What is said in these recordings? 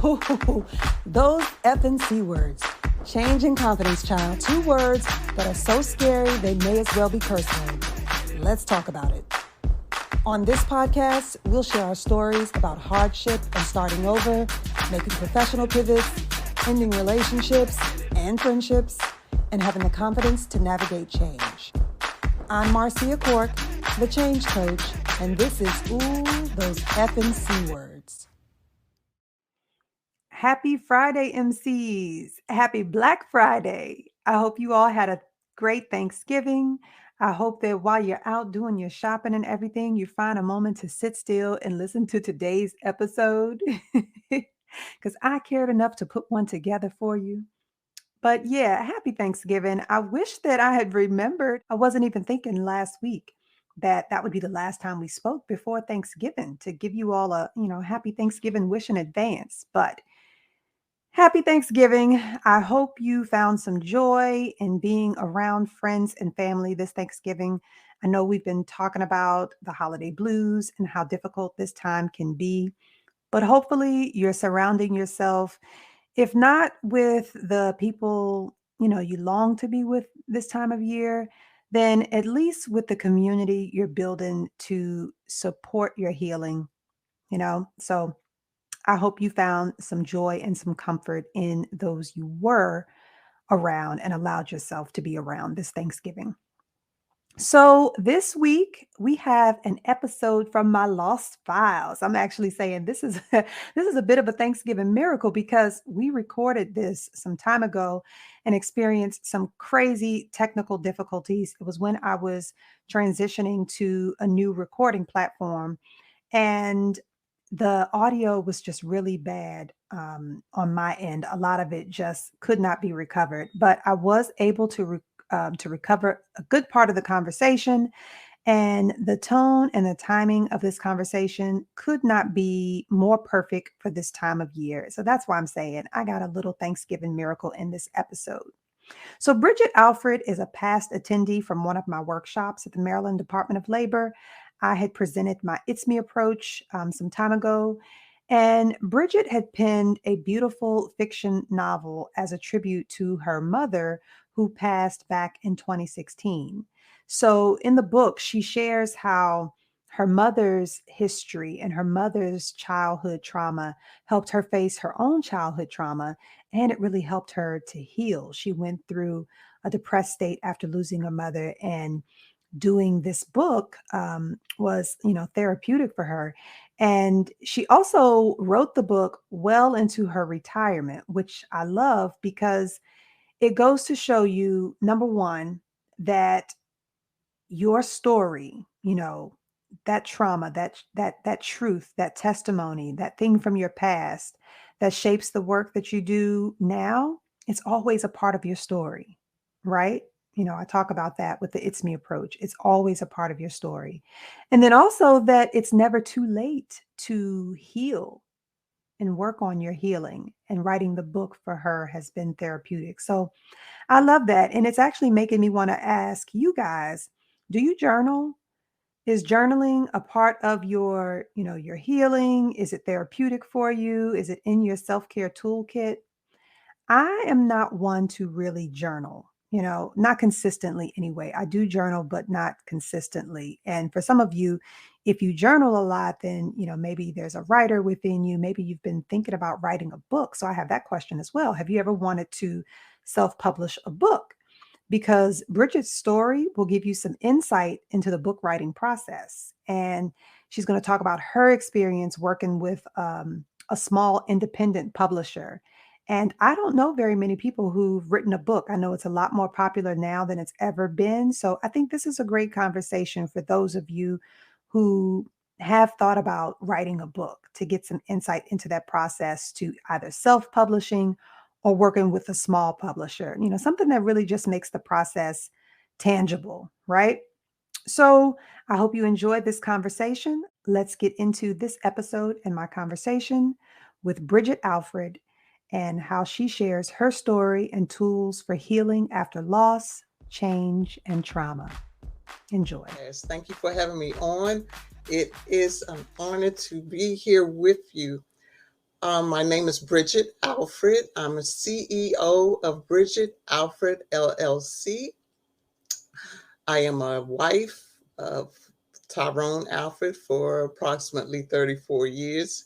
Ooh, those effing C words. Change and confidence, child. 2 words that are so scary they may as well be curse words. Let's talk about it. On this podcast, we'll share our stories about hardship and starting over, making professional pivots, ending relationships and friendships, and having the confidence to navigate change. I'm Marcia Cork, the change coach, and this is Ooh, Those Effing C Words. Happy Friday, MCs. Happy Black Friday. I hope you all had a great Thanksgiving. I hope that while you're out doing your shopping and everything, you find a moment to sit still and listen to today's episode because I cared enough to put one together for you. But yeah, happy Thanksgiving. I wish that I had remembered. I wasn't even thinking last week that that would be the last time we spoke before Thanksgiving to give you all a, happy Thanksgiving wish in advance. But happy Thanksgiving. I hope you found some joy in being around friends and family this Thanksgiving. I know we've been talking about the holiday blues and how difficult this time can be, but hopefully you're surrounding yourself, if not with the people, you long to be with this time of year, then at least with the community you're building to support your healing. So I hope you found some joy and some comfort in those you were around and allowed yourself to be around this Thanksgiving. So this week we have an episode from my lost files. I'm actually saying this is this is a bit of a Thanksgiving miracle because we recorded this some time ago and experienced some crazy technical difficulties. It was when I was transitioning to a new recording platform, and the audio was just really bad on my end. A lot of it just could not be recovered, but I was able to recover a good part of the conversation. And the tone and the timing of this conversation could not be more perfect for this time of year. So that's why I'm saying I got a little Thanksgiving miracle in this episode. So, Bridgette Alfred is a past attendee from one of my workshops at the Maryland Department of Labor. I had presented my It's Me approach some time ago, and Bridgette had penned a beautiful fiction novel as a tribute to her mother, who passed back in 2016. So, in the book, she shares how her mother's history and her mother's childhood trauma helped her face her own childhood trauma, and it really helped her to heal. She went through a depressed state after losing her mother, and doing this book was, therapeutic for her. And she also wrote the book well into her retirement, which I love because it goes to show you, number one, that your story, that trauma, that truth, that testimony, that thing from your past that shapes the work that you do now, it's always a part of your story, right? I talk about that with the It's Me approach. It's always a part of your story. And then also that it's never too late to heal and work on your healing. And writing the book for her has been therapeutic. So I love that. And it's actually making me want to ask you guys, do you journal? Is journaling a part of your healing? Is it therapeutic for you? Is it in your self-care toolkit? I am not one to really journal, not consistently anyway. I do journal, but not consistently. And for some of you, if you journal a lot, then, maybe there's a writer within you. Maybe you've been thinking about writing a book. So I have that question as well. Have you ever wanted to self-publish a book? Because Bridgette's story will give you some insight into the book writing process. And she's going to talk about her experience working with a small independent publisher. And I don't know very many people who've written a book. I know it's a lot more popular now than it's ever been. So I think this is a great conversation for those of you who have thought about writing a book, to get some insight into that process, to either self-publishing or working with a small publisher, something that really just makes the process tangible, right? So I hope you enjoyed this conversation. Let's get into this episode and my conversation with Bridgette Alfred and how she shares her story and tools for healing after loss, change, and trauma. Enjoy. Yes, thank you for having me on. It is an honor to be here with you. My name is Bridgette Alfred. I'm a CEO of Bridgette Alfred LLC. I am a wife of Tyrone Alfred for approximately 34 years.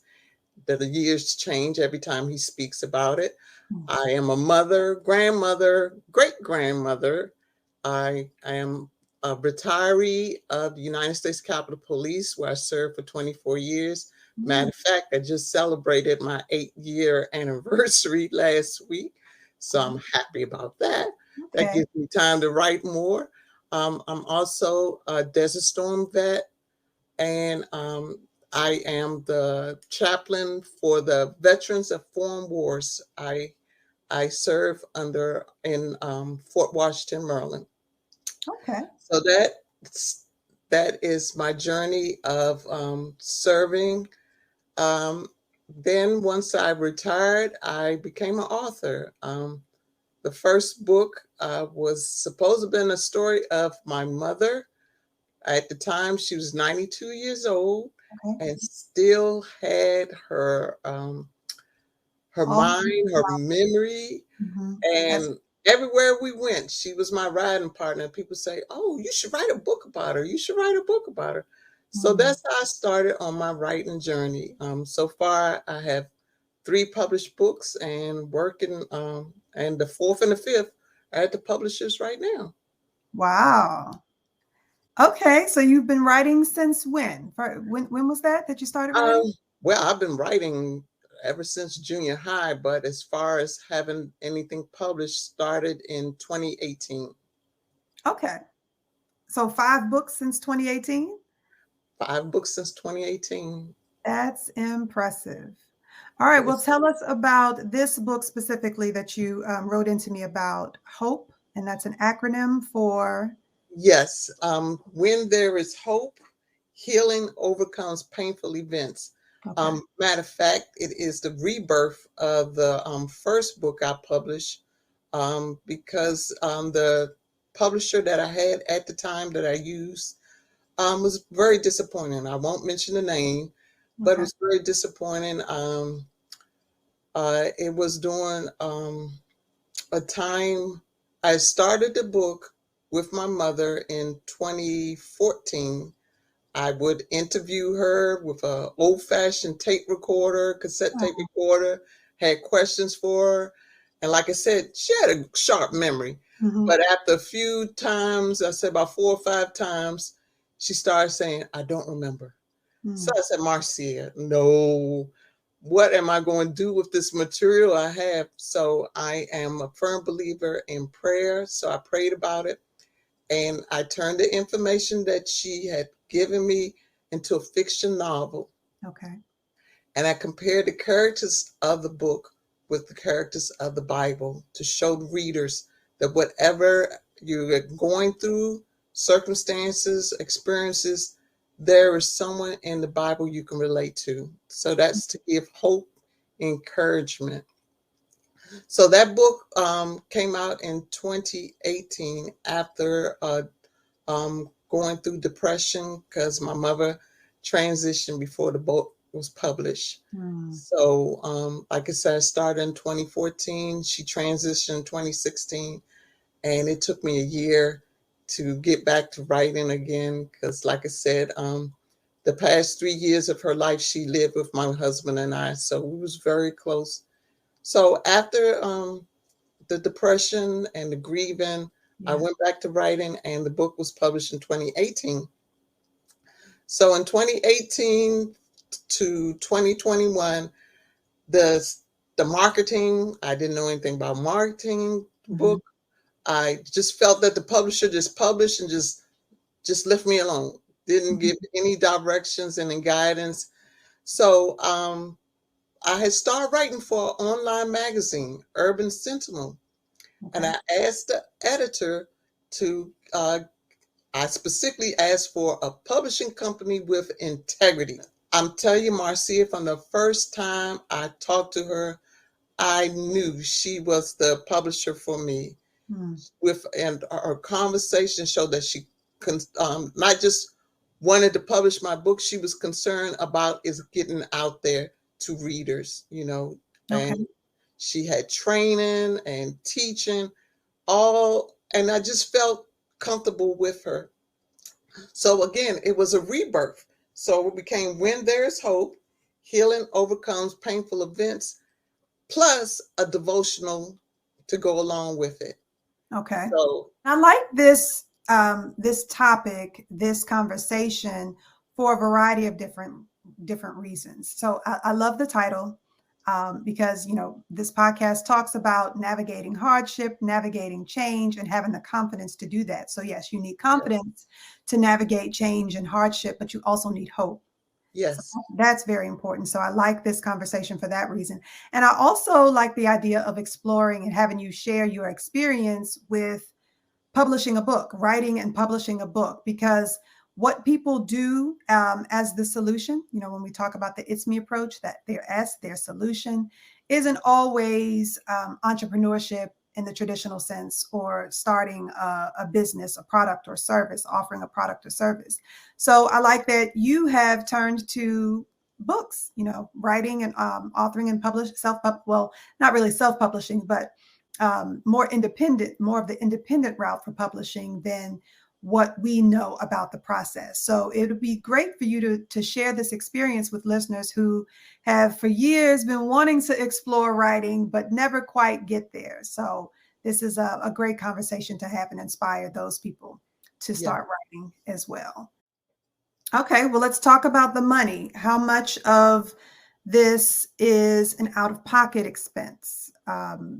The years change every time he speaks about it. Mm. I am a mother, grandmother, great grandmother. I am a retiree of the United States Capitol Police, where I served for 24 years. Matter Mm. of fact, I just celebrated my 8-year anniversary last week. So I'm happy about that. That Okay. gives me time to write more. I'm also a Desert Storm vet, and I am the chaplain for the Veterans of Foreign Wars. I serve under in Fort Washington, Maryland. Okay. So that is my journey of serving. Um, then once I retired, I became an author. The first book was supposed to have been a story of my mother. At the time, she was 92 years old Okay. and still had her Oh, mind, her memory, mhm. That's and everywhere we went, she was my riding partner. People say, "Oh, you should write a book about her. You should write a book about her." So mm. that's how I started on my writing journey. So far, I have 3 published books and working, and the fourth and the fifth are at the publishers right now. Wow. Okay, so you've been writing since when? When was that you started Um, writing? well, I've been writing ever since junior high, but as far as having anything published, started in 2018. Okay. So 5 books since 2018? 5 books since 2018. That's impressive. All right, well, Yes. tell us about this book specifically that you wrote into me about hope, and that's an acronym for. Yes. When there is hope, healing overcomes painful events. Okay. Matter of fact, it is the rebirth of the first book I published, because the publisher that I had at the time that I used was very disappointing. I won't mention the name, but it Okay. was very disappointing. It was during a time I started the book with my mother in 2014. I would interview her with a old-fashioned tape recorder, cassette tape Oh, recorder, had questions for her. And like I said, she had a sharp memory. mhm, But after a few times, I said about 4 or 5 times, she started saying, "I don't remember." So mm, I said, "Marcia, no, what am I going to do with this material I have?" So I am a firm believer in prayer. So I prayed about it, and I turned the information that she had given me into a fiction novel. okay. And I compared the characters of the book with the characters of the Bible to show the readers that whatever you're going through, circumstances, experiences, there is someone in the Bible you can relate to. So that's to give hope, encouragement. So that book came out in 2018 after going through depression because my mother transitioned before the book was published. Mm, So, like I said, I started in 2014. She transitioned in 2016, and it took me a year to get back to writing again because, like I said, the past 3 years of her life she lived with my husband and I, so we was very close. So after the depression and the grieving, I yeah. went back to writing, and the book was published in 2018. So in 2018 to 2021, the the marketing, I didn't know anything about marketing Mhm, book. I just felt that the publisher just published and just left me alone. Didn't mhm, give any directions and any guidance. So I had started writing for an online magazine, Urban Sentinel, and okay. I asked the editor to. I specifically asked for a publishing company with integrity. I'm telling you, Marcia, from the first time I talked to her, I knew she was the publisher for me. Mm, With and our conversation showed that she not just wanted to publish my book, she was concerned about is getting out there to readers, and Okay. she had training and teaching all, and I just felt comfortable with her. So again, it was a rebirth. So it became When There's Hope, Healing Overcomes Painful Events, plus a devotional to go along with it. Okay. So I like this topic, this conversation for a variety of different reasons. So I love the title because this podcast talks about navigating hardship, navigating change, and having the confidence to do that. So yes, you need confidence to navigate change and hardship, but you also need hope. So yes, that's very important. So I like this conversation for that reason. And I also like the idea of exploring and having you share your experience with publishing a book, writing and publishing a book, because what people do as the solution, when we talk about the It's Me approach, that their S, their solution, isn't always entrepreneurship in the traditional sense, or starting a business, a product or service, offering a product or service. So I like that you have turned to books, writing and authoring and well, not really self-publishing, but more independent, more of the independent route for publishing than what we know about the process. So it would be great for you to share this experience with listeners who have for years been wanting to explore writing, but never quite get there. So this is a great conversation to have and inspire those people to yeah. start writing as well. Okay, well, let's talk about the money. How much of this is an out-of-pocket expense? To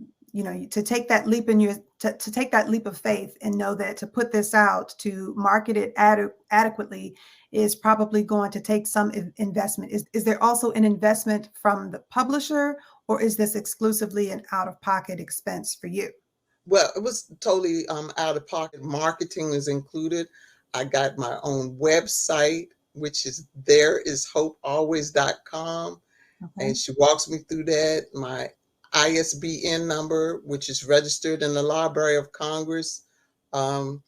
take that leap to take that leap of faith and know that to put this out, to market it adequately, is probably going to take some investment. Is there also an investment from the publisher, or is this exclusively an out-of-pocket expense for you? Well, it was totally out of pocket. Marketing is included. I got my own website, which is thereishopealways.com. Okay. And she walks me through that. My ISBN number, which is registered in the Library of Congress. Um,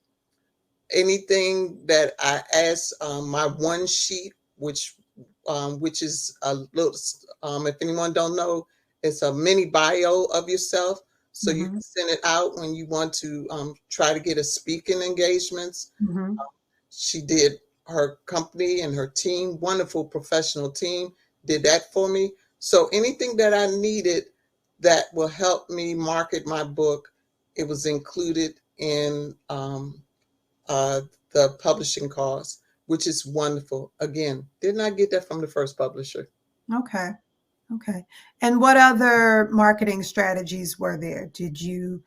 Anything that I ask, my one sheet, which is a little, if anyone don't know, it's a mini bio of yourself. So you Mm-hmm. can send it out when you want to try to get a speaking engagements. Mm-hmm. She did, her company and her team, wonderful professional team, did that for me. So anything that I needed that will help me market my book, it was included in uh, the publishing cost, which is wonderful. Again, did not get that from the first publisher. Okay. Okay. And what other marketing strategies were there? Did you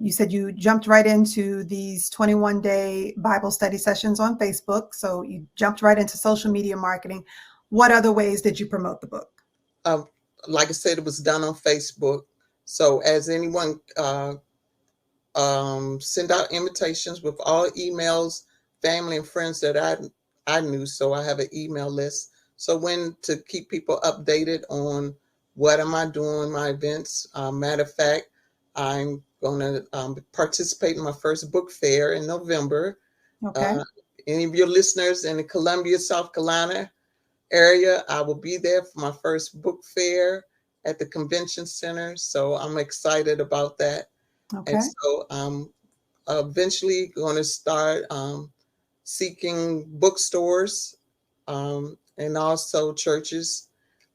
said you jumped right into these 21-day Bible study sessions on Facebook. So you jumped right into social media marketing. What other ways did you promote the book? Um, like I said, it was done on Facebook. So as anyone send out invitations with all emails, family and friends that I knew. So I have an email list. So when to keep people updated on what am I doing, my events. Matter of fact, I'm going to participate in my first book fair in November. Okay. Uh, any of your listeners in the Columbia, South Carolina area, I will be there for my first book fair at the convention center. So I'm excited about that. And Okay. so I'm eventually going to start seeking bookstores and also churches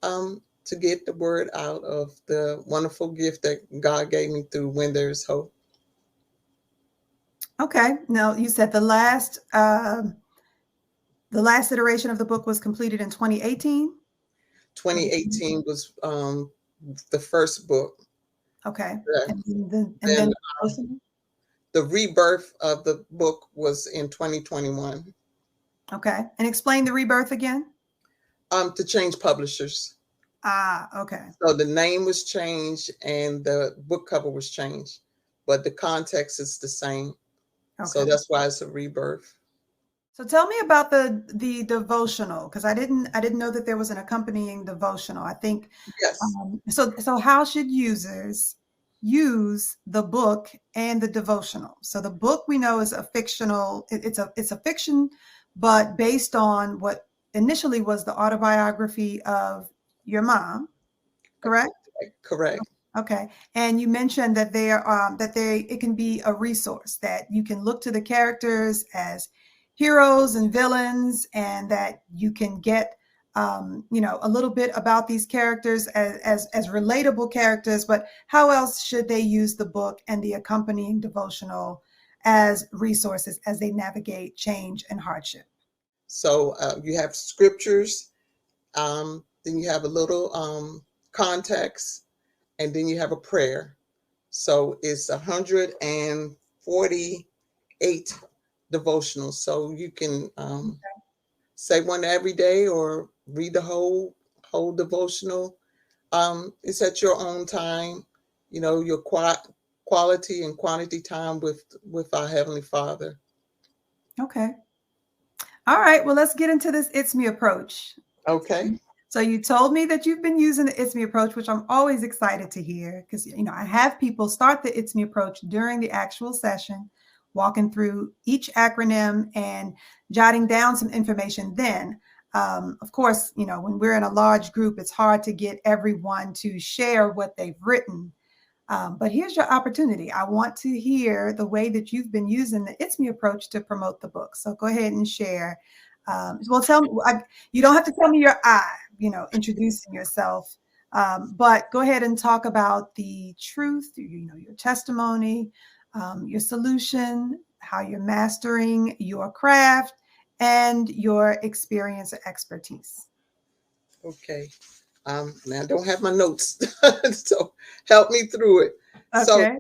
to get the word out of the wonderful gift that God gave me through When There's Hope. Okay. Now you said the last iteration of the book was completed in 2018. 2018 was the first book. Okay. Uh, And then then the the rebirth of the book was in 2021 okay. And explain the rebirth again. to change publishers. Ah, okay. So the name was changed and the book cover was changed, but the context is the same. So Okay. that's why it's a rebirth. So tell me about the devotional, because I didn't know that there was an accompanying devotional. I think Yes. so how should users use the book and the devotional? So the book we know is a fictional, it's a fiction, but based on what initially was the autobiography of your mom, correct? Correct. Okay. And you mentioned that it can be a resource that you can look to the characters as heroes and villains, and that you can get a little bit about these characters as relatable characters. But how else should they use the book and the accompanying devotional as resources as they navigate change and hardship? So you have scriptures, then you have a little context, and then you have a prayer. So it's 148 devotionals. So you can say one every day or read the whole devotional. It's at your own time, your quality and quantity time with our Heavenly Father. Okay. All right. Well, let's get into this It's Me approach. Okay. So you told me that you've been using the It's Me approach, which I'm always excited to hear, because I have people start the It's Me approach during the actual session, walking through each acronym and jotting down some information. Then, of course, when we're in a large group, it's hard to get everyone to share what they've written. But here's your opportunity. I want to hear the way that you've been using the It's Me approach to promote the book. So go ahead and share. Well, tell me. You don't have to tell me your introducing yourself, but go ahead and talk about the truth. Your testimony, your solution, how you're mastering your craft, and your experience or expertise. Okay. Now I don't have my notes, so help me through it. So, Okay.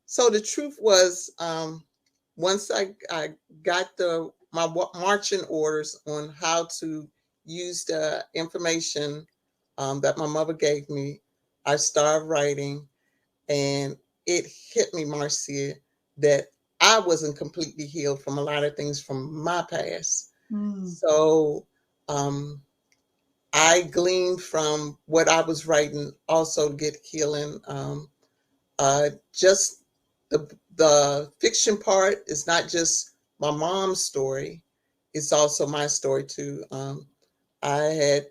so the truth was, once I got my marching orders on how to use the information that my mother gave me, I started writing, and it hit me, Marcia, that I wasn't completely healed from a lot of things from my past. Mm. So, I gleaned from what I was writing also to get healing. Just the fiction part is not just my mom's story; it's also my story too. I had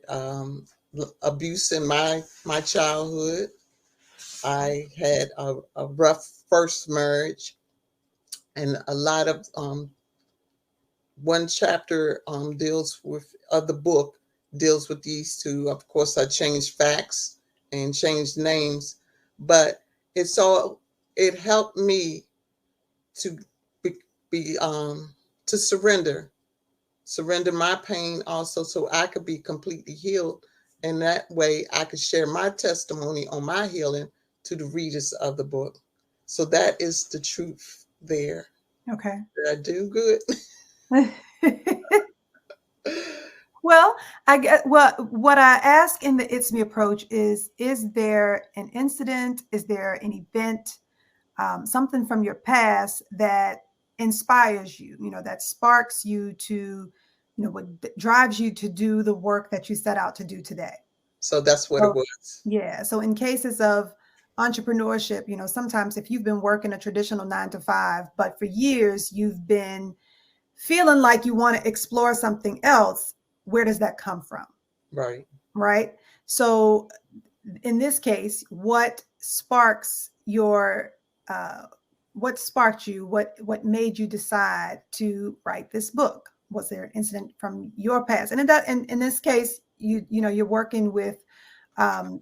abuse in my childhood. I had a rough first marriage, and a lot of one chapter deals with of the book deals with these two. Of course, I changed facts and changed names, but it's all it helped me to be to surrender my pain also, so I could be completely healed, and that way I could share my testimony on my healing to the readers of the book. So that is the truth there. Okay. Did I do good? Well, I get what I ask in the It's Me approach is there an incident? Is there an event, something from your past that inspires you, that sparks you to, what drives you to do the work that you set out to do today? So that's what it So, was. yeah. So in cases of entrepreneurship, sometimes if you've been working a traditional 9 to 5, but for years you've been feeling like you want to explore something else, where does that come from? Right. Right. So in this case, uh, what sparked you? What made you decide to write this book? Was there an incident from your past? And in this case, you're working with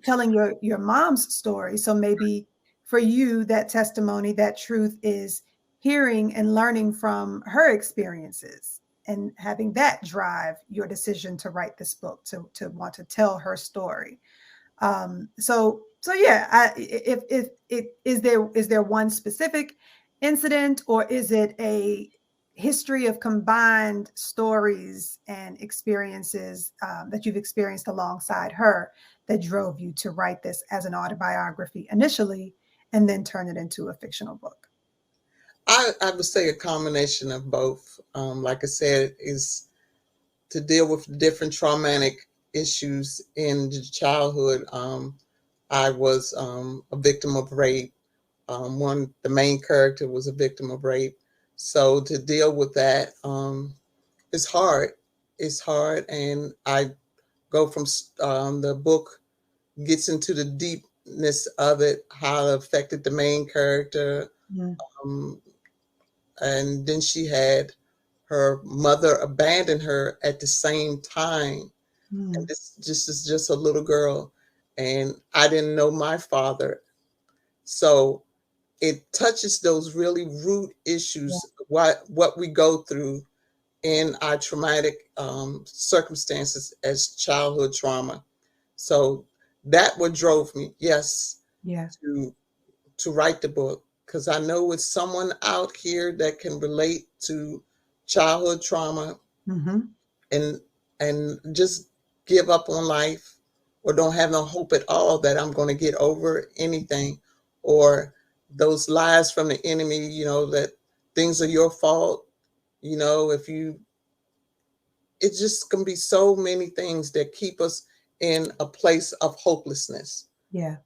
telling your mom's story. So maybe for you, that testimony, that truth is hearing and learning from her experiences and having that drive your decision to write this book, to want to tell her story. So yeah, if it is there one specific incident, or is it a history of combined stories and experiences that you've experienced alongside her that drove you to write this as an autobiography initially and then turn it into a fictional book? I would say a combination of both. Like I said, is to deal with different traumatic issues in childhood. I was a victim of rape. The main character was a victim of rape. So to deal with that is hard. It's hard, and I go from the book gets into the deepness of it, how it affected the main character. Mm, Um, and then she had her mother abandon her at the same time. And mm, this just is just a little girl. And I didn't know my father. So it touches those really root yeah, issues, what we go through in our traumatic circumstances as childhood trauma. So that what drove me, yes, yeah. to write the book, because I know it's someone out here that can relate to childhood trauma Mm-hmm. and just give up on life or don't have no hope at all that I'm going to get over anything, or those lies from the enemy, that things are your fault, if you it's just going to be so many things that keep us in a place of hopelessness. Yeah.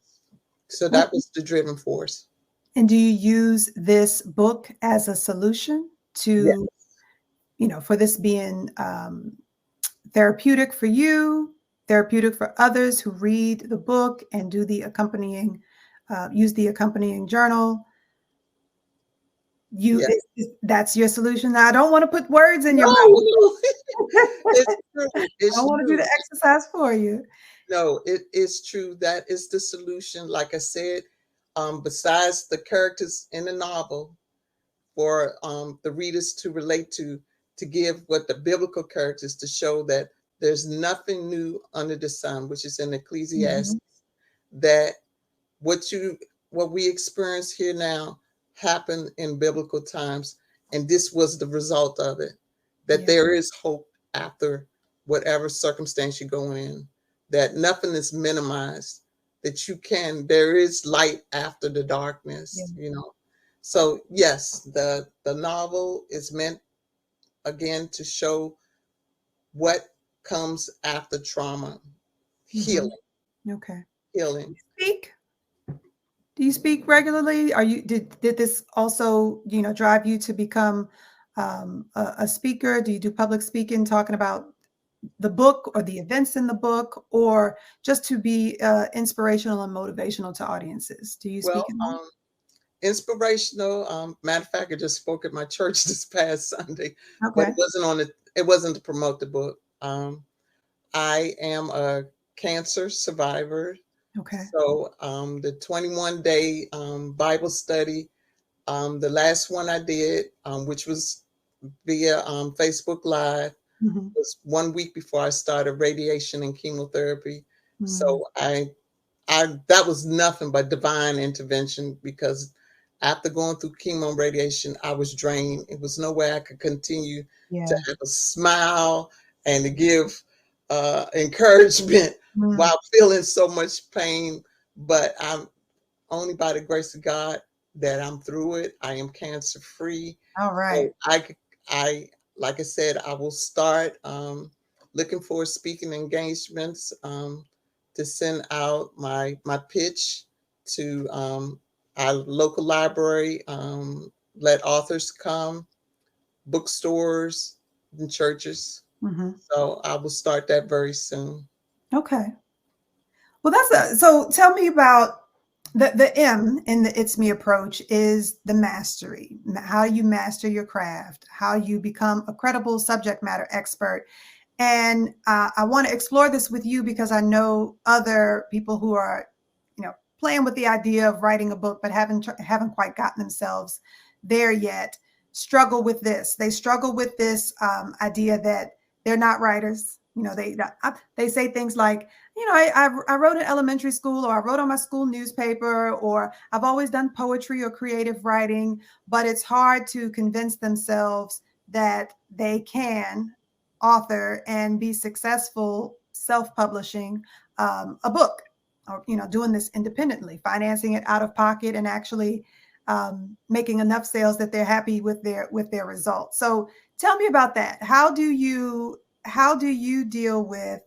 So What, that was the driven force. and do you use this book as a solution Yeah. to, for this being therapeutic for you, therapeutic for others who read the book and do the accompanying, use the accompanying journal? You, Yeah. that's your solution. Now, I don't want to put words in your No, mouth. no. It's I true. don't It's want to do true. the exercise for you. No, it is true. That is the solution. Like I said, besides the characters in the novel, for the readers to relate to give what the biblical characters to show that there's nothing new under the sun, which is in Ecclesiastes, Mhm. that what you what we experience here now happened in biblical times, and this was the result of it, that Yeah, there is hope after whatever circumstance you're going in, that nothing is minimized, that there is light after the yeah. darkness. So yes, the novel is meant again to show what comes after trauma. Mhm. Healing. Okay. Healing. Speak. Do you speak regularly? Are you did this also, drive you to become a speaker? Do you do public speaking, talking about the book or the events in the book, or just to be inspirational and motivational to audiences? Do you Well, speak at all? inspirational. Matter of fact, I just spoke at my church this past Sunday, but Okay. it wasn't to promote the book. I am a cancer survivor. Okay. So the 21-day Bible study, the last one I did, which was via Facebook Live, Mhm. was 1 week before I started radiation and chemotherapy. Mm. So I that was nothing but divine intervention, because after going through chemo and radiation, I was drained. It was no way I could continue to Yeah. have a smile and to give encouragement Mm. while feeling so much pain. But I'm only by the grace of God that I'm through it. I am cancer free. All So right. I like I said, I will start looking for speaking engagements to send out my pitch to our local library, let authors come, bookstores, and churches. Mhm. So I will start that very soon. Okay. Well, so tell me about the M in the It's Me approach is the mastery, how you master your craft, how you become a credible subject matter expert. And I want to explore this with you because I know other people who are, playing with the idea of writing a book, but haven't quite gotten themselves there yet. Struggle with this. They struggle with this idea that they're not writers. They say things like, I wrote in elementary school, or I wrote on my school newspaper, or I've always done poetry or creative writing, but it's hard to convince themselves that they can author and be successful self-publishing a book, or doing this independently, financing it out of pocket, and actually making enough sales that they're happy with their results. So tell me about that. How do you deal with,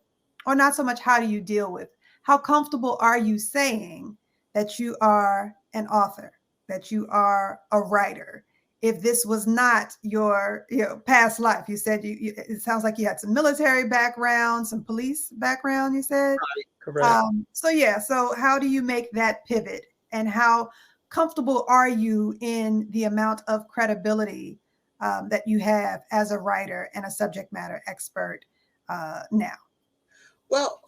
or not so much how do you deal with, how comfortable are you saying that you are an author, that you are a writer, if this was not your past life. You said it sounds like you had some military background, some police background, you said. Correct. So yeah, so how do you make that pivot, and how comfortable are you in the amount of credibility that you have as a writer and a subject matter expert now? Well,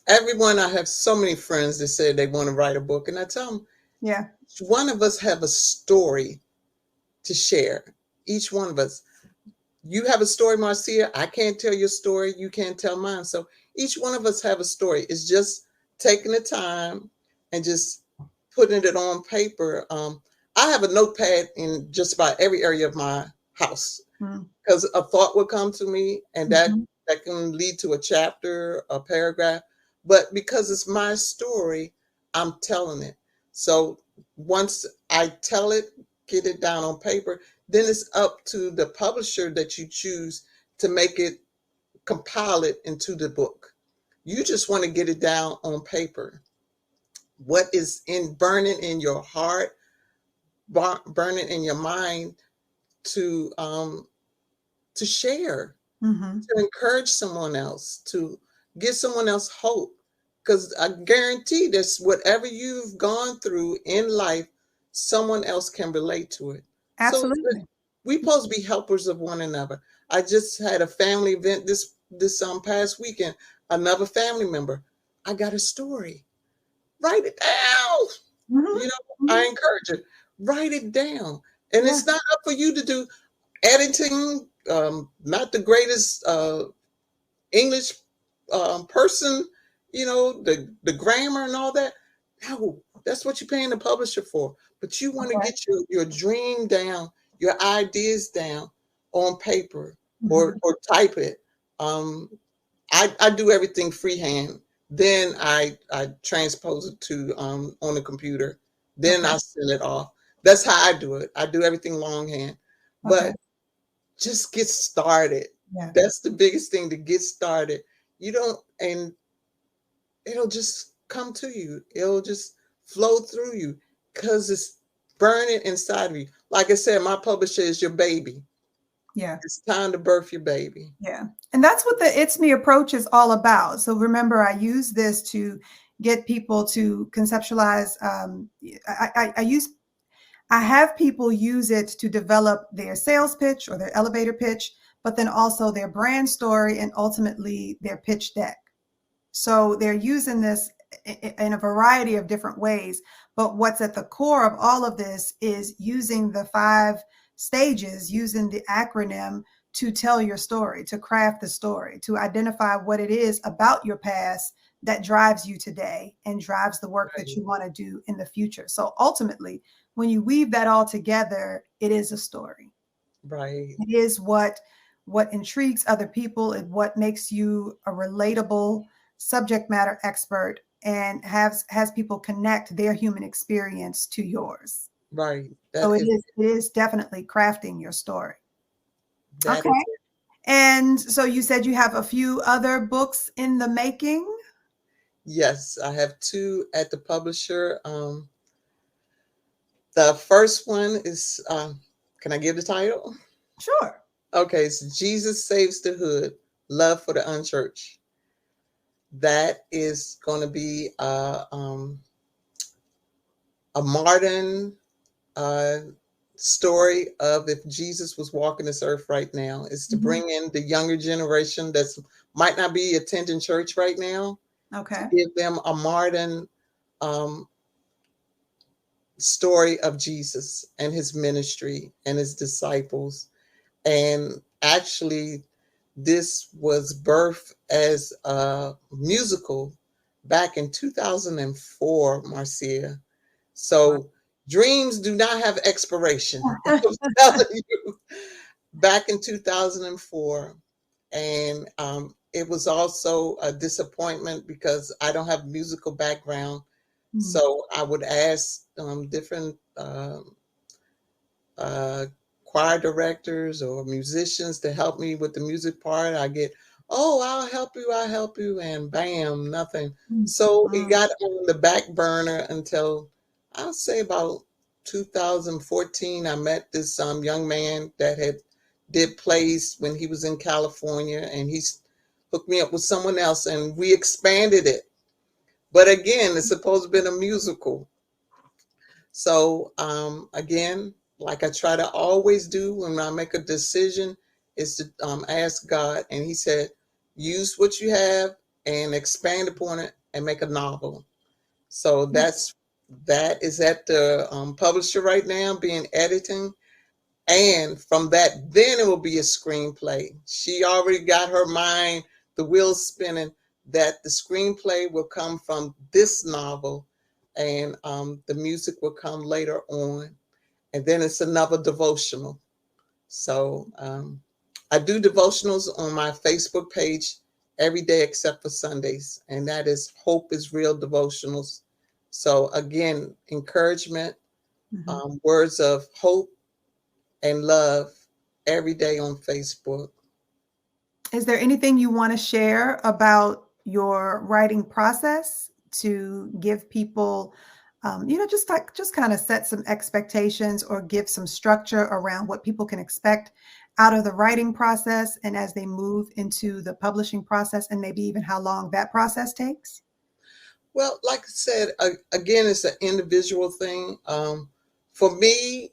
everyone, I have so many friends that say they want to write a book, and I tell them, Yeah. each one of us have a story to share. Each one of us. You have a story, Marcia. I can't tell your story. You can't tell mine. So each one of us have a story. It's just taking the time and just putting it on paper. I have a notepad in just about every area of my house, Mm-hmm. because a thought will come to me, and that Mm-hmm. that can lead to a chapter, a paragraph. But because it's my story, I'm telling it. So once I tell it, get it down on paper, then it's up to the publisher that you choose to make it, compile it into the book. You just want to get it down on paper. What is in burning in your heart, burning in your mind, to share, Mm-hmm. to encourage someone else, to give someone else hope. Because I guarantee this, whatever you've gone through in life, someone else can relate to it. So Absolutely. we supposed to be helpers of one another. I just had a family event this past weekend. Another family member, I got a story. Write it down. Mm-hmm. You know, I Mm-hmm. encourage you. Write it down. And Yeah. it's not up for you to do editing. Not the greatest English person, the grammar and all that. No, that's what you're paying the publisher for. But you want to Okay. get your dream down, your ideas down on paper, or Mm-hmm. type it. Um, I do everything freehand. Then I transpose it to on the computer. Then Okay. I send it off. That's how I do it. I do everything longhand. Okay. But just get started. Yeah. That's the biggest thing, to get started. You don't, and it'll just come to you. It'll just flow through you because it's burning inside of you. Like I said, my publisher is your baby. Yeah. It's time to birth your baby. Yeah. And that's what the It's Me approach is all about. So remember, I use this to get people to conceptualize. I have people use it to develop their sales pitch or their elevator pitch, but then also their brand story and ultimately their pitch deck. So they're using this in a variety of different ways. But what's at the core of all of this is using the 5 stages, using the acronym to tell your story, to craft the story, to identify what it is about your past that drives you today and drives the work that Right. you want to do in the future. So ultimately, when you weave that all together, it is a story. Right. It is what intrigues other people, and what makes you a relatable subject matter expert, and has people connect their human experience to yours. Right. So it is definitely crafting your story. That is Okay. And so you said you have a few other books in the making? Yes, I have two at the publisher. The first one is, can I give the title? Sure. Okay, it's Jesus Saves the Hood, Love for the Unchurched. That is going to be a modern uh, story of if Jesus was walking this earth right now. Is to Mhm. bring in the younger generation that's might not be attending church right now, to Okay. give them a modern um, story of Jesus and his ministry and his disciples. And actually, this was birthed as a musical back in 2004, Marcia. Wow. So dreams do not have expiration. I'm telling you, back in 2004. And it was also a disappointment because I don't have a musical background. Mm. So I would ask different uh, choir directors or musicians to help me with the music part. I get, oh, I'll help you, and bam, nothing. Mm. So it Mm. got on the back burner until I'll say about 2014, I met this young man that had did plays when he was in California, and he's hooked me up with someone else, and we expanded it. But again, it's supposed to be a musical. So again, like I try to always do when I make a decision, is to ask God, and He said, use what you have and expand upon it and make a novel. So that is at the publisher right now, being editing, and from that, then it will be a screenplay. She already got her mind, the wheels spinning, that the screenplay will come from this novel, and the music will come later on. And then it's another devotional. So I do devotionals on my Facebook page every day except for Sundays, and that is Hope is Real Devotionals. So again, encouragement, Mhm. words of hope and love every day on Facebook. Is there anything you want to share about your writing process to give people, just kind of set some expectations or give some structure around what people can expect out of the writing process and as they move into the publishing process, and maybe even how long that process takes? Well, like I said, again, it's an individual thing. For me,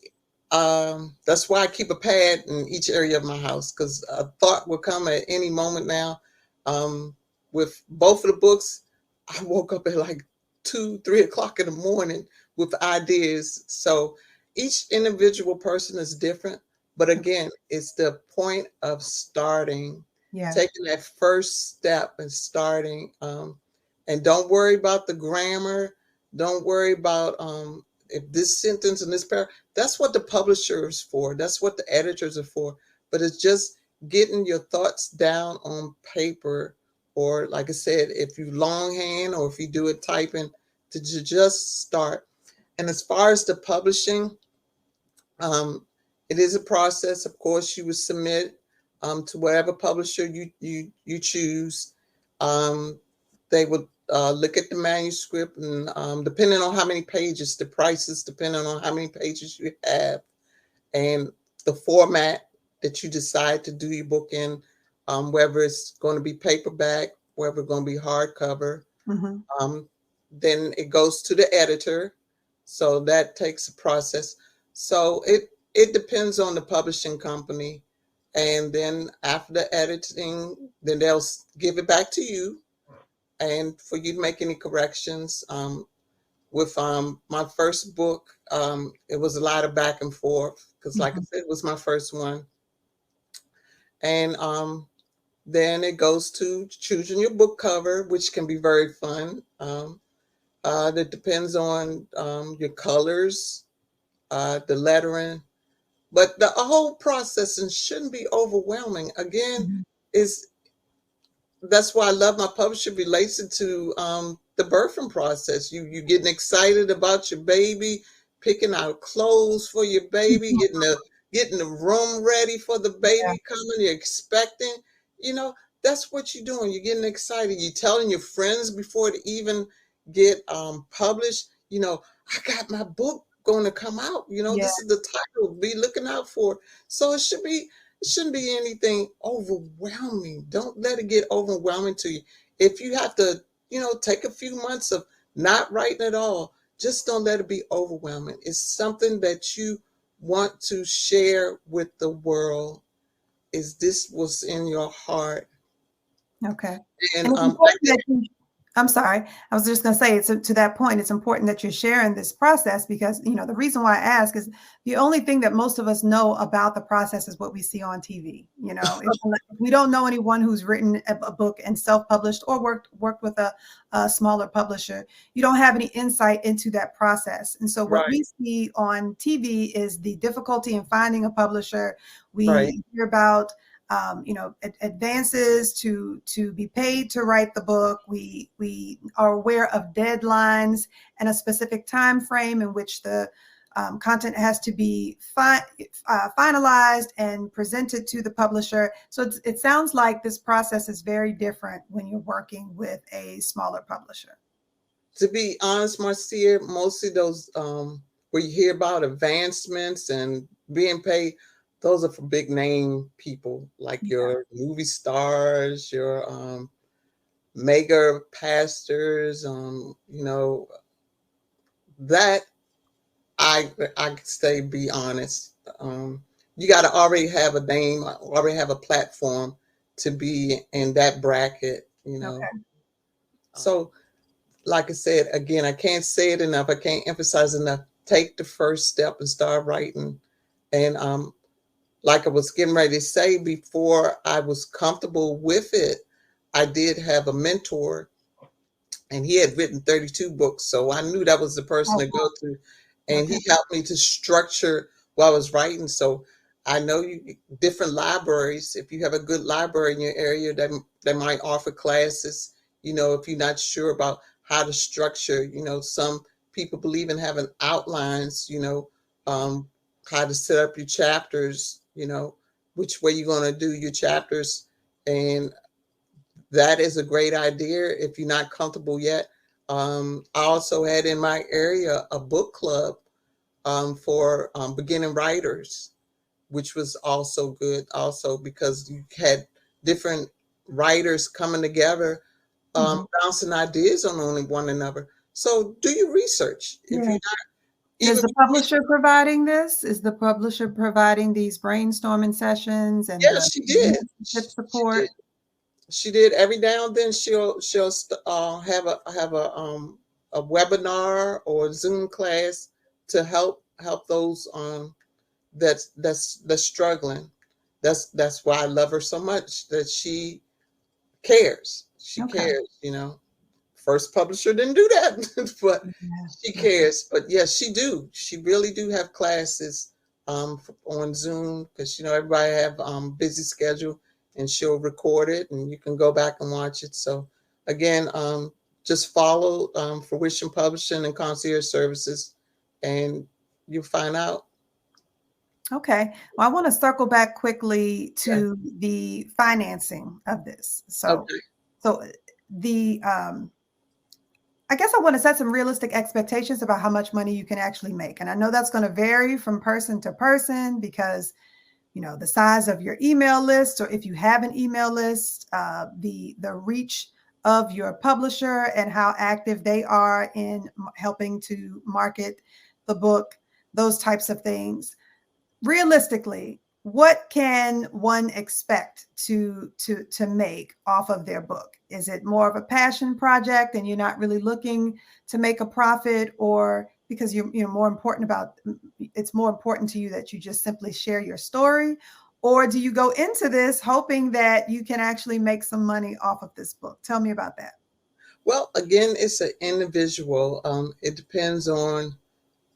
that's why I keep a pad in each area of my house, because a thought will come at any moment now. Um, with both of the books, I woke up at like 2, 3 o'clock in the morning with ideas. So each individual person is different. But again, it's the point of starting, Yeah. taking that first step and starting. And don't worry about the grammar. Don't worry about if this sentence and this paragraph. That's what the publisher is for. That's what the editors are for. But it's just getting your thoughts down on paper, or like I said, if you longhand or if you do it typing, to just start. And as far as the publishing, um, it is a process. Of course, you would submit to whatever publisher you choose. Um, they would look at the manuscript, and depending on how many pages, the prices depending on how many pages you have, and the format that you decide to do your book in, whether it's going to be paperback, whether it's going to be hardcover. Hmm. Um, then it goes to the editor, so that takes a process. So it depends on the publishing company, and then after the editing, then they'll give it back to you, and for you to make any corrections. With my first book, it was a lot of back and forth because, like I Hmm. said, it was my first one, and then it goes to choosing your book cover, which can be very fun. That depends on your colors, the lettering, but the whole process and shouldn't be overwhelming. Again, Hmm. is that's why I love my publisher related to the birthing process. You getting excited about your baby, picking out clothes for your baby, getting the room ready for the Yeah. baby coming. You're expecting, you know, that's what you're doing. You're getting excited. You're telling your friends before it even get published. I got my book going to come out. Yeah. This is the title. Be looking out for. So it shouldn't be anything overwhelming. Don't let it get overwhelming to you. If you have to, take a few months of not writing at all, just don't let it be overwhelming. It's something that you want to share with the world. Is this was in your heart? Okay. And And it's important that you I'm sorry. I was just going to say, it's to that point, it's important that you're sharing this process because, the reason why I ask is the only thing that most of us know about the process is what we see on TV. If we don't know anyone who's written a book and self-published or worked with a smaller publisher, you don't have any insight into that process. And so what right, we see on TV is the difficulty in finding a publisher. right, We hear about advances to be paid to write the book. We are aware of deadlines and a specific time frame in which the content has to be finalized and presented to the publisher. So it sounds like this process is very different when you're working with a smaller publisher. to be honest, Marcia, mostly those where you hear about advancements and being paid, those are for big name people like Yeah. your movie stars, your mega pastors, that I say be honest. You got to already have a name, already have a platform to be in that bracket, you know. Okay. So, like I said, again, I can't say it enough. I can't emphasize enough. Take the first step and start writing. And like I was getting ready to say, before I was comfortable with it, I did have a mentor, and he had written 32 books. So I knew that was the person Oh, to go to. And okay. he helped me to structure what I was writing. So I know different libraries, if you have a good library in your area, that might offer classes, if you're not sure about how to structure, some people believe in having outlines, how to set up your chapters, which way you're going to do your chapters. And that is a great idea if you're not comfortable yet. I also had in my area a book club for beginning writers, which was also good, also because you had different writers coming together, Mhm. bouncing ideas on one another. So do your research. If Yeah. you're not Is even, the publisher providing this? Is the publisher providing these brainstorming sessions and yeah, the she did. mentorship She did. support? She did. Every now and then she'll have a webinar or Zoom class to help those that's struggling. That's why I love her so much, that she cares. She Okay. cares. First publisher didn't do that, but Yeah. she Okay. cares. But yes, she really do have classes on Zoom, because everybody have busy schedule, and she'll record it and you can go back and watch it. So again, just follow Fruition Publishing and Concierge Services, and you'll find out. Okay. Well, I want to circle back quickly Okay. to the financing of this. So, Okay. so the I guess I want to set some realistic expectations about how much money you can actually make. And I know that's going to vary from person to person because, the size of your email list, or if you have an email list, the reach of your publisher and how active they are in helping to market the book, those types of things. Realistically, what can one expect to make off of their book? Is it more of a passion project and you're not really looking to make a profit, or because you're more important about, it's more important to you that you just simply share your story? Or do you go into this hoping that you can actually make some money off of this book? Tell me about that. Well, again, it's an individual. It depends on,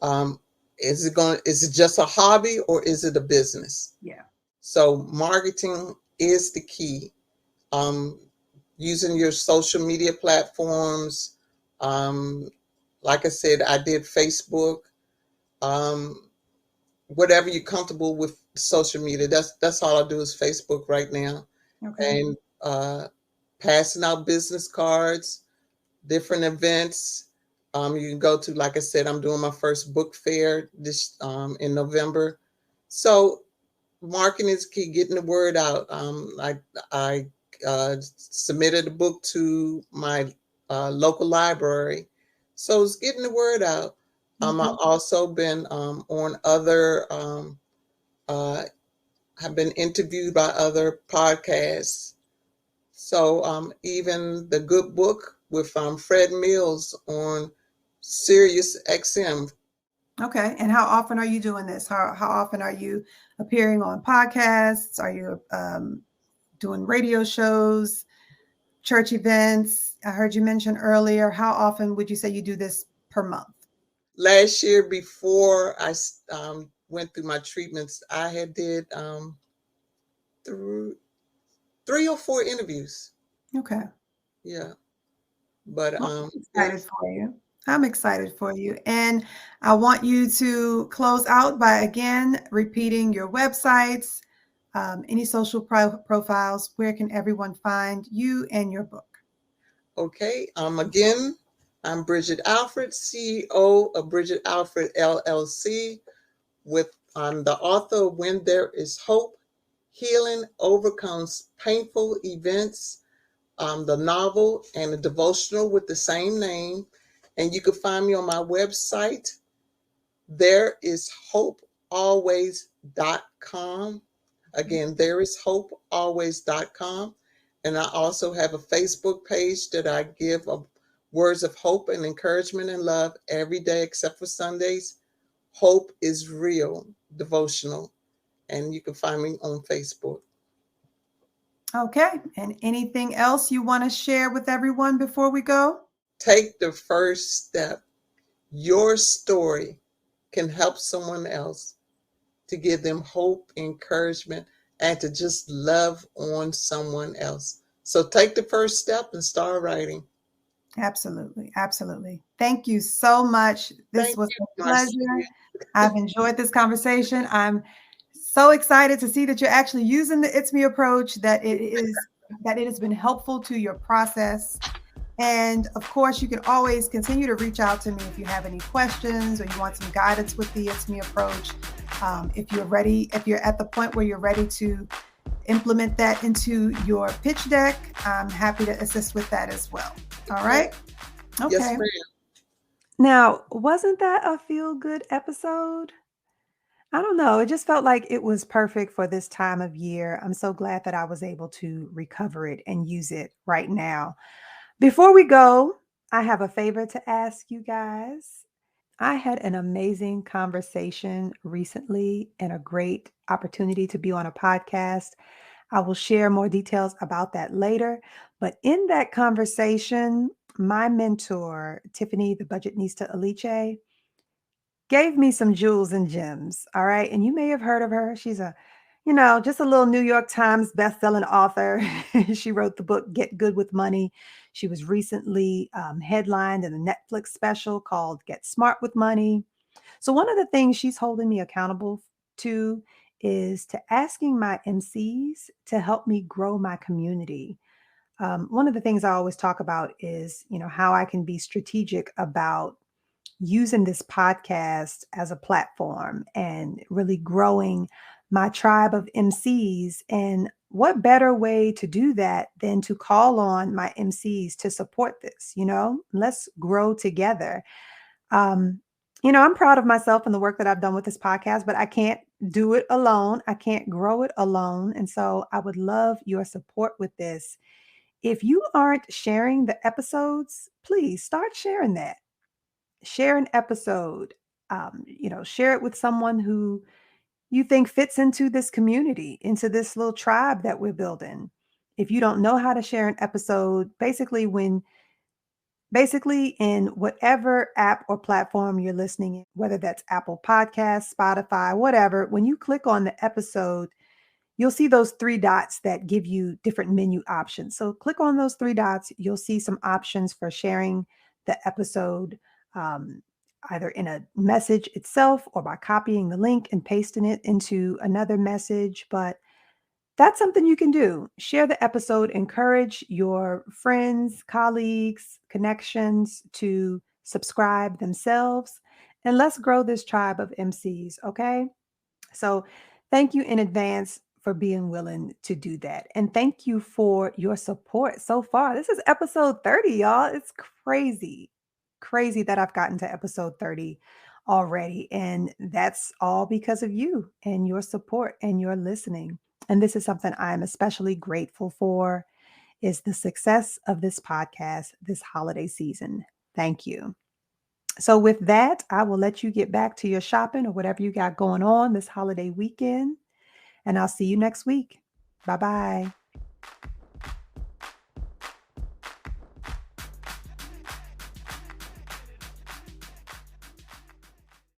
um, is it just a hobby or is it a business? Yeah. So marketing is the key. Um, Using your social media platforms. Um, like I said, I did Facebook. Um, Whatever you're comfortable with social media. That's all I do is Facebook right now, Okay. and passing out business cards, different events. You can go to, like I said, I'm doing my first book fair this in November. So marketing is key, getting the word out. I submitted a book to my local library, so it's getting the word out. I've Okay. also been on other, uh, have been interviewed by other podcasts. So even the good book with Fred Mills on Sirius XM. Okay. And how often are you doing this? How often are you appearing on podcasts? Are you doing radio shows, church events? I heard you mention earlier. How often would you say you do this per month? Last year, before I went through my treatments, I had did through 3 or 4 interviews. Okay. Yeah, but Well, I'm it excited for you. I'm excited for you. And I want you to close out by again repeating your websites, any social profiles. Where can everyone find you and your book? okay. Again, I'm Bridgette Alfred, CEO of Bridgette Alfred LLC, with I'm the author of When There Is Hope, Healing Overcomes Painful Events, the novel and the devotional with the same name. And you can find me on my website, thereishopealways.com. Again, thereishopealways.com. And I also have a Facebook page that I give words of hope and encouragement and love every day except for Sundays. Hope is Real devotional. And you can find me on Facebook. Okay. And anything else you want to share with everyone before we go? Take the first step. Your story can help someone else, to give them hope, encouragement, and to just love on someone else. So take the first step and start writing. Absolutely. Absolutely. Thank you so much. This Thank was you, a Marcia. pleasure. I've enjoyed this conversation. I'm so excited to see that you're actually using the It's Me approach, that it has been helpful to your process. And of course, you can always continue to reach out to me if you have any questions or you want some guidance with the It's Me approach. If you're ready, if you're at the point where you're ready to implement that into your pitch deck, I'm happy to assist with that as well. All right. Yes, Okay. ma'am. Now, wasn't that a feel good episode? I don't know. It just felt like it was perfect for this time of year. I'm so glad that I was able to recover it and use it right now. Before we go, I have a favor to ask you guys. I had an amazing conversation recently and a great opportunity to be on a podcast. I will share more details about that later. But in that conversation, my mentor, Tiffany, the Budgetnista Aliche, gave me some jewels and gems. All right. And you may have heard of her. She's just a little New York Times bestselling author. She wrote the book Get Good with Money. She was recently headlined in a Netflix special called Get Smart with Money. So, one of the things she's holding me accountable to is to asking my MCs to help me grow my community. One of the things I always talk about is, how I can be strategic about using this podcast as a platform and really growing my tribe of MCs. And what better way to do that than to call on my MCs to support this? Let's grow together. Um, I'm proud of myself and the work that I've done with this podcast, but I can't do it alone. I can't grow it alone. And so I would love your support with this. If you aren't sharing the episodes, please start sharing that. Share an episode. Share it with someone who you think fits into this community, into this little tribe that we're building. If you don't know how to share an episode, basically in whatever app or platform you're listening in, whether that's Apple Podcasts, Spotify, whatever, when you click on the episode, you'll see those three dots that give you different menu options. So click on those three dots. You'll see some options for sharing the episode, um, either in a message itself or by copying the link and pasting it into another message. But that's something you can do. Share the episode, encourage your friends, colleagues, connections to subscribe themselves, and let's grow this tribe of MCs, okay? So, thank you in advance for being willing to do that. And thank you for your support so far. This is episode 30, y'all. It's crazy, crazy that I've gotten to episode 30 already. And that's all because of you and your support and your listening. And this is something I'm especially grateful for is the success of this podcast this holiday season. Thank you. So, with that, I will let you get back to your shopping or whatever you got going on this holiday weekend. And I'll see you next week. Bye bye.